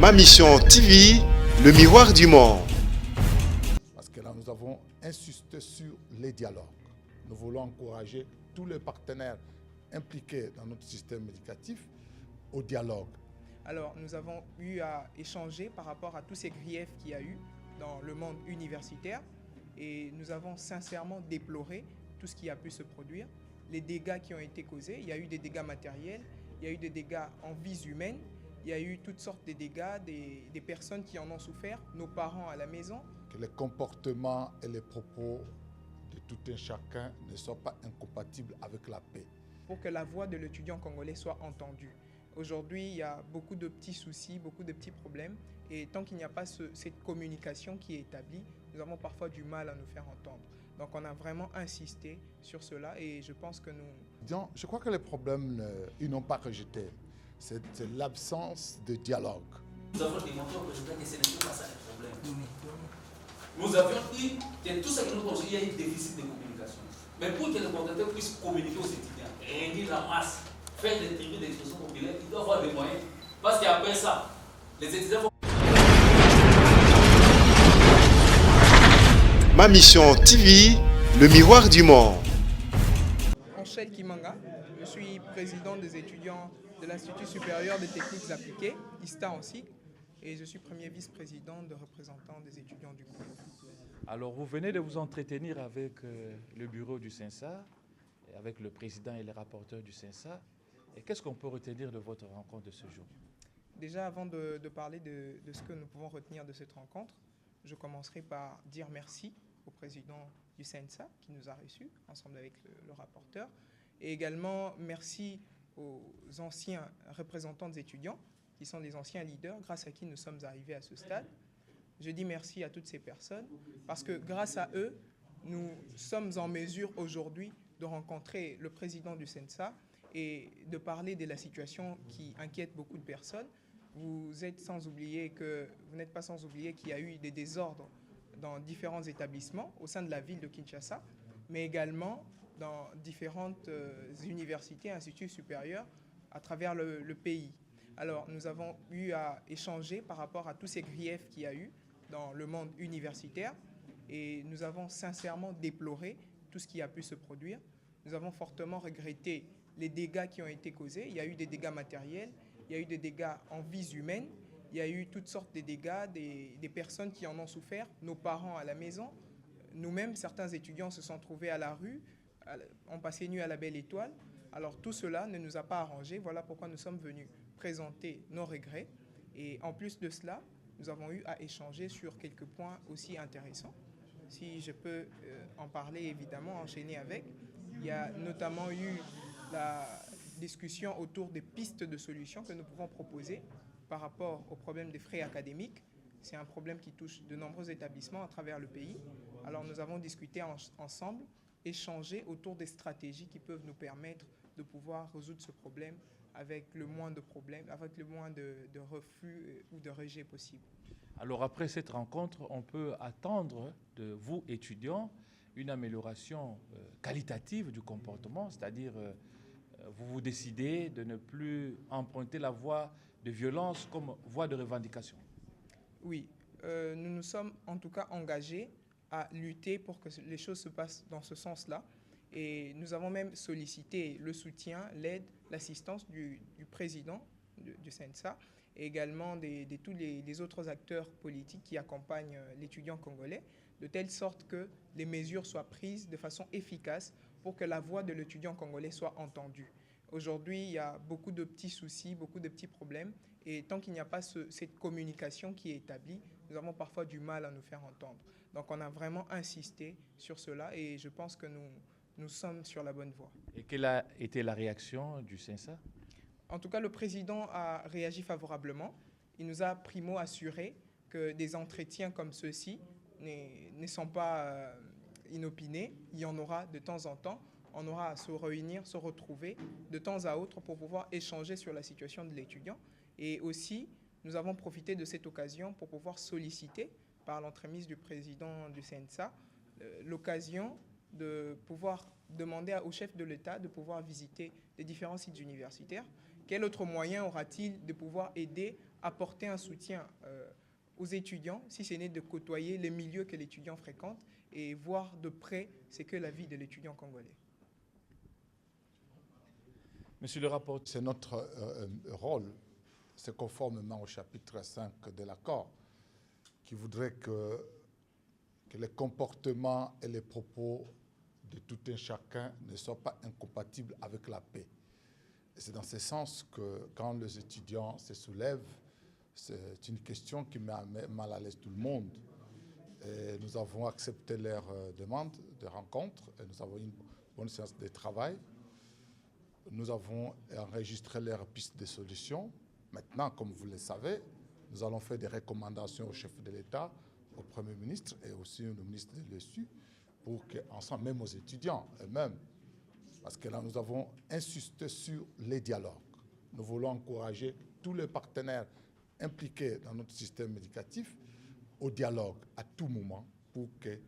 Ma Mission TV, le miroir du monde. Parce que là, nous avons insisté sur les dialogues. Nous voulons encourager tous les partenaires impliqués dans notre système éducatif au dialogue. Alors, nous avons eu à échanger par rapport à tous ces griefs qu'il y a eu dans le monde universitaire et nous avons sincèrement déploré tout ce qui a pu se produire, les dégâts qui ont été causés. Il y a eu des dégâts matériels, il y a eu des dégâts en vies humaines, il y a eu toutes sortes de dégâts, des personnes qui en ont souffert, nos parents à la maison. Que les comportements et les propos de tout un chacun ne soient pas incompatibles avec la paix. Pour que la voix de l'étudiant congolais soit entendue. Aujourd'hui, il y a beaucoup de petits soucis, beaucoup de petits problèmes. Et tant qu'il n'y a pas cette communication qui est établie, nous avons parfois du mal à nous faire entendre. Donc on a vraiment insisté sur cela et je pense que nous... Je crois que les problèmes, ils n'ont pas rejeté. C'est l'absence de dialogue. Nous avons démontré au président que ce n'était pas ça le problème. Nous avions dit que tout ce que nous considérons, il y a un déficit de communication. Mais pour que les coordinateurs puissent communiquer aux étudiants, réunir la masse, faire des tribunes d'expression populaire, ils doivent avoir des moyens. Parce qu'après ça, les étudiants vont... Ma Mission TV, le miroir du monde. Angèle Kimanga, je suis président des étudiants de l'Institut supérieur des techniques appliquées, ISTA aussi, et je suis premier vice-président de représentant des étudiants du Congo. Alors, vous venez de vous entretenir avec le bureau du CENSA, avec le président et les rapporteurs du CENSA. Et qu'est-ce qu'on peut retenir de votre rencontre de ce jour? Déjà, avant de parler de ce que nous pouvons retenir de cette rencontre, je commencerai par dire merci au président du CENSA qui nous a reçus, ensemble avec le rapporteur. Et également, merci aux anciens représentants des étudiants, qui sont des anciens leaders, grâce à qui nous sommes arrivés à ce stade. Je dis merci à toutes ces personnes, parce que grâce à eux, nous sommes en mesure aujourd'hui de rencontrer le président du CENSA et de parler de la situation qui inquiète beaucoup de personnes. Vous n'êtes pas sans oublier qu'il y a eu des désordres dans différents établissements au sein de la ville de Kinshasa, mais également dans différentes universités, instituts supérieurs à travers le pays. Alors, nous avons eu à échanger par rapport à tous ces griefs qu'il y a eu dans le monde universitaire et nous avons sincèrement déploré tout ce qui a pu se produire. Nous avons fortement regretté les dégâts qui ont été causés. Il y a eu des dégâts matériels, il y a eu des dégâts en vies humaines, il y a eu toutes sortes de dégâts, des personnes qui en ont souffert, nos parents à la maison. Nous-mêmes, certains étudiants se sont trouvés à la rue, ont passé nuit à la Belle Étoile. Alors tout cela ne nous a pas arrangés. Voilà pourquoi nous sommes venus présenter nos regrets. Et en plus de cela, nous avons eu à échanger sur quelques points aussi intéressants. Si je peux en parler, évidemment, enchaîner avec. Il y a notamment eu la discussion autour des pistes de solutions que nous pouvons proposer par rapport au problème des frais académiques. C'est un problème qui touche de nombreux établissements à travers le pays. Alors nous avons discuté ensemble, échangé autour des stratégies qui peuvent nous permettre de pouvoir résoudre ce problème avec le moins de problèmes, avec le moins de refus ou de rejet possible. Alors, après cette rencontre, on peut attendre de vous, étudiants, une amélioration qualitative du comportement, c'est-à-dire vous vous décidez de ne plus emprunter la voie de violence comme voie de revendication. Oui, nous nous sommes en tout cas engagés à lutter pour que les choses se passent dans ce sens-là. Et nous avons même sollicité le soutien, l'aide, l'assistance du président du CENSA et également de tous les autres acteurs politiques qui accompagnent l'étudiant congolais, de telle sorte que les mesures soient prises de façon efficace pour que la voix de l'étudiant congolais soit entendue. Aujourd'hui, il y a beaucoup de petits soucis, beaucoup de petits problèmes. Et tant qu'il n'y a pas cette communication qui est établie, nous avons parfois du mal à nous faire entendre. Donc on a vraiment insisté sur cela et je pense que nous sommes sur la bonne voie. Et quelle a été la réaction du CENSA? En tout cas, le président a réagi favorablement. Il nous a primo assuré que des entretiens comme ceux-ci ne sont pas inopinés. Il y en aura de temps en temps. On aura à se réunir, se retrouver de temps à autre pour pouvoir échanger sur la situation de l'étudiant. Et aussi, nous avons profité de cette occasion pour pouvoir solliciter, par l'entremise du président du CENSA, l'occasion de pouvoir demander au chef de l'État de pouvoir visiter les différents sites universitaires. Quel autre moyen aura-t-il de pouvoir aider apporter un soutien aux étudiants, si ce n'est de côtoyer les milieux que l'étudiant fréquente et voir de près ce que la vie de l'étudiant congolais. Monsieur le rapporteur. C'est notre rôle, c'est conformément au chapitre 5 de l'accord, qui voudrait que les comportements et les propos de tout un chacun ne soient pas incompatibles avec la paix. Et c'est dans ce sens que quand les étudiants se soulèvent, c'est une question qui met mal à l'aise tout le monde. Et nous avons accepté leur demande de rencontre et nous avons une bonne séance de travail. Nous avons enregistré leurs pistes de solutions. Maintenant, comme vous le savez, nous allons faire des recommandations au chef de l'État, au Premier ministre et aussi au ministre de l'ESU, pour qu'ensemble, même aux étudiants eux-mêmes, parce que là, nous avons insisté sur les dialogues. Nous voulons encourager tous les partenaires impliqués dans notre système éducatif au dialogue à tout moment, pour que,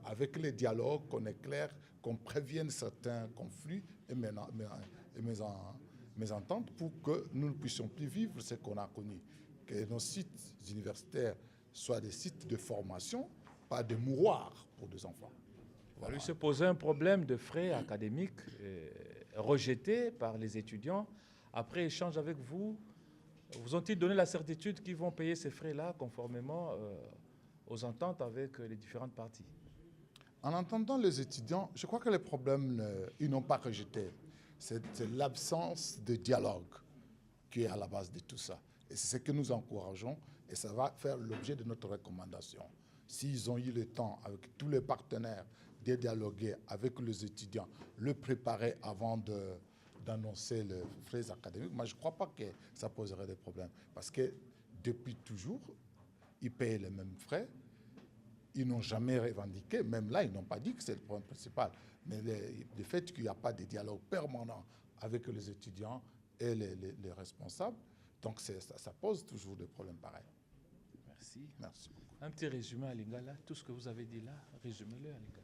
avec les dialogues, qu'on est clair, qu'on prévienne certains conflits et mésententes, pour que nous ne puissions plus vivre ce qu'on a connu, que nos sites universitaires soient des sites de formation, pas de mouroirs pour des enfants. Voilà. Il se posait un problème de frais académiques rejetés par les étudiants. Après échange avec vous, vous ont-ils donné la certitude qu'ils vont payer ces frais-là conformément aux ententes avec les différentes parties? En entendant les étudiants, je crois que les problèmes, ils n'ont pas rejeté. C'est l'absence de dialogue qui est à la base de tout ça. Et c'est ce que nous encourageons et ça va faire l'objet de notre recommandation. S'ils ont eu le temps avec tous les partenaires de dialoguer avec les étudiants, le préparer avant d'annoncer les frais académiques, moi je ne crois pas que ça poserait des problèmes. Parce que depuis toujours, ils payent les mêmes frais. Ils n'ont jamais revendiqué, même là, ils n'ont pas dit que c'est le problème principal. Mais le fait qu'il n'y a pas de dialogue permanent avec les étudiants et les responsables, donc ça pose toujours des problèmes pareils. Merci. Merci beaucoup. Un petit résumé à Lingala, tout ce que vous avez dit là, résumez-le à Lingala.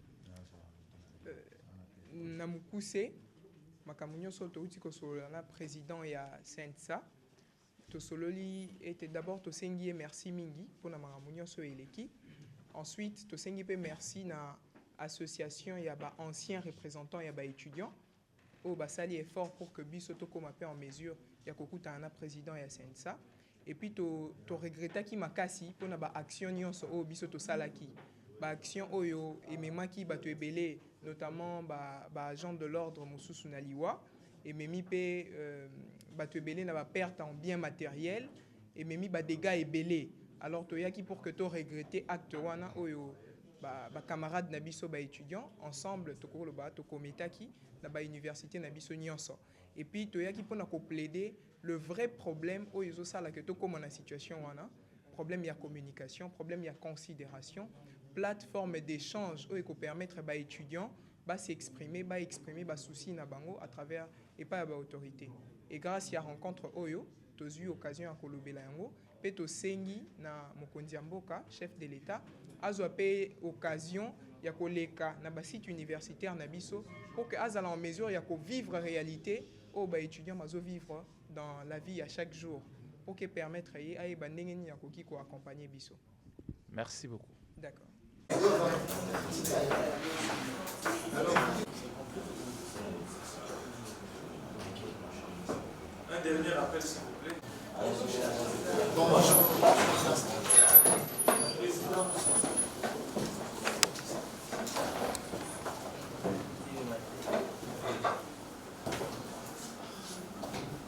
Namukuse, makamunyo so touti ko solana président ya Sensa. To sololi était d'abord to sengi merci mingi pour na makamunyo so eleki. Ensuite, to sengi pe merci na association ya ba anciens représentants ya ba étudiants au basali effort pour que biso to koma pe en mesure ya kokuta na président ya Sensa. Et puis to regretta ki makasi pour na ba action nyonso o biso to salaki. Ba action oyo ememaki bato ebele notamment ba agent de l'ordre mosusu na liwa et memi pe bato ebele na ba perte en biens matériels et memi ba dégâts ebele. Alors toyaki pour que to regretter acte wana oyo ba camarades na biso ba étudiants ensemble tokolo ba to kometaki na ba université na biso nyonso. Et puis toyaki pona ko plaider le vrai problème oyo zo sala que to comme na situation wana, problème ya communication, problème ya considération, plateforme d'échange où il peut permettre aux étudiants de s'exprimer, exprimer leurs soucis na bango à travers et pas à l'autorité. Et grâce à la rencontre Oyo, tu as eu l'occasion à kolobela yango, pe to sengi na mokonzi mboka, chef de l'État, azo pe occasion ya koleka na ba site universitaire na biso pour que azala en mesure ya ko vivre réalité au ba étudiants mazo vivre dans la vie à chaque jour pour que permettre ay ba ndenge ya koki ko accompagner biso. Merci beaucoup. D'accord. Un dernier appel, s'il vous plaît.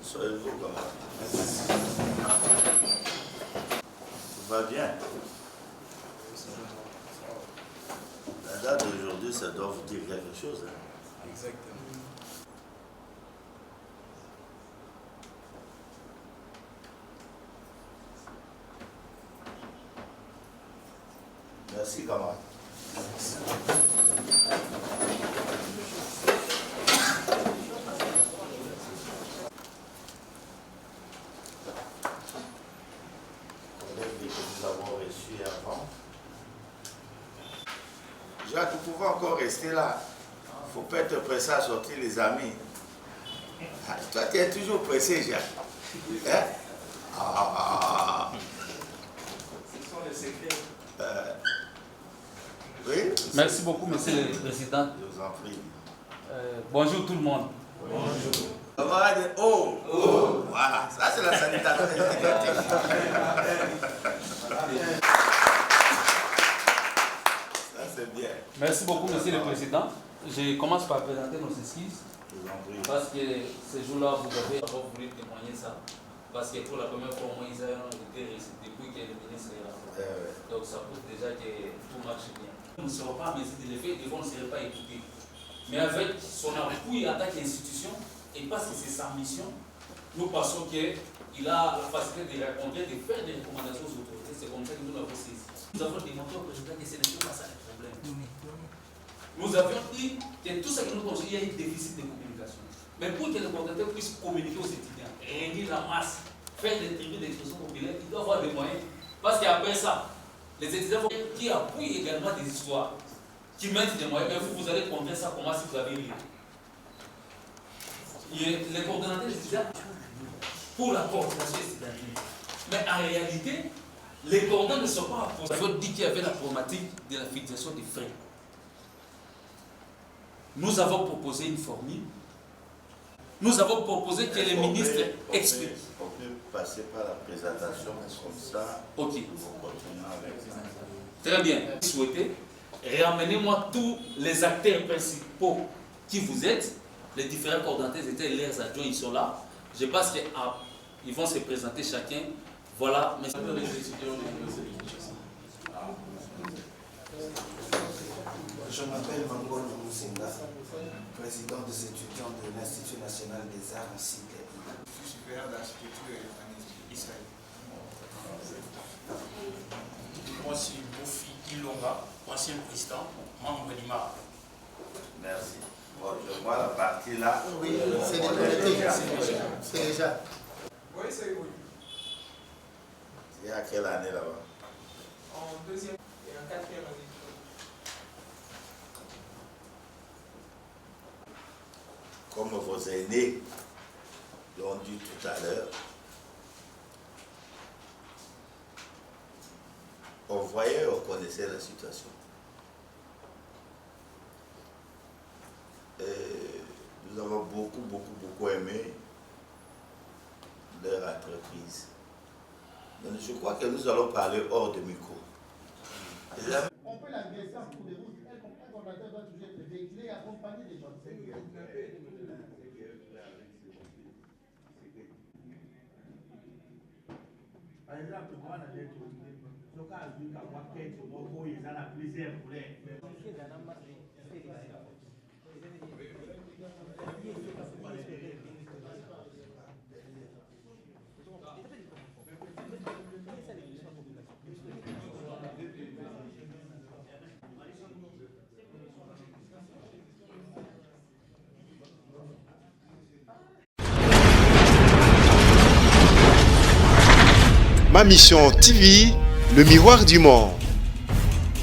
Soyez-vous comme tout va bien. La date d'aujourd'hui, ça doit vous dire quelque chose. Hein? Exactement. Merci, camarade. Collègues que nous avons reçus avant. Jacques, vous pouvez encore rester là. Il ne faut pas être pressé à sortir les amis. Ah, toi, tu es toujours pressé, Jacques. Hein? Ah. secret. Oui. Merci beaucoup, Monsieur le Président. Je vous en prie. Bonjour tout le monde. Oh, oh, voilà, ça c'est la sanitation. Ça c'est bien. Merci beaucoup, Monsieur le Président. Je commence par présenter nos excuses. Je vous en prie. Parce que ce jour-là, vous avez voulu témoigner ça. Parce que pour la première fois, moi, ils ont été réussis depuis que le ministre est là. Donc ça prouve déjà que tout marche bien. Nous ne serons pas en mesure de le faire, devant on ne serait pas écoutés. Mais avec son appui en tant qu'institution, et parce que c'est sa mission, nous pensons qu'il a la facilité de rencontrer, de faire des recommandations aux autorités. C'est comme ça que nous l'avons saisi. Nous avons démontré au président que ce n'était pas ça le problème. Nous avions dit que tout ce que nous considérons, il y a un déficit de communication. Mais pour que les coordinateurs puissent communiquer aux étudiants, réunir la masse, faire des tribunes d'expression populaire, ils doivent avoir des moyens. Parce qu'après ça, les étudiants qui appuient également des histoires, qui mettent des moyens, mais vous allez contrer ça comment si vous avez lu. Les coordonnateurs des étudiants pour la coordination étudiantine. Mais en réalité, les coordonnateurs ne sont pas apposés. Vous avez dit qu'il y avait la problématique de la fixation des frais. Nous avons proposé une formule. Nous avons proposé que les ministres expliquent. On peut passer par la présentation comme ça. Ok. Nous continuons avec ça. Très bien. Souhaitez, ramenez-moi tous les acteurs principaux qui vous êtes. Les différents coordonnateurs étaient leurs adjoints, ils sont là. Je pense qu'ils vont se présenter chacun. Voilà. Mais... Je m'appelle Mangono Moussinga, président des étudiants de l'Institut national des arts ainsi que Institut supérieur d'architecture et urbanisme Israël. Moi, c'est Bofi Ilonga, ancien président, membre du MAR. Merci. Bon, je vois la partie là. Oui, c'est déjà. C'est déjà. Oui, c'est oui. Il y a quelle année là-bas? En deuxième et en quatrième année. Comme vos aînés l'ont dit tout à l'heure, on voyait, on connaissait la situation. Et nous avons beaucoup aimé leur entreprise. Mais je crois que nous allons parler hors de micro. On peut l'agresser en cours de route. Un coordonnateur doit toujours être véhiculé et accompagné des gens. Par exemple, moi, on a des trucs. Le cas où il y a un quête, il y a plusieurs problèmes. Ma mission TV, le miroir du monde.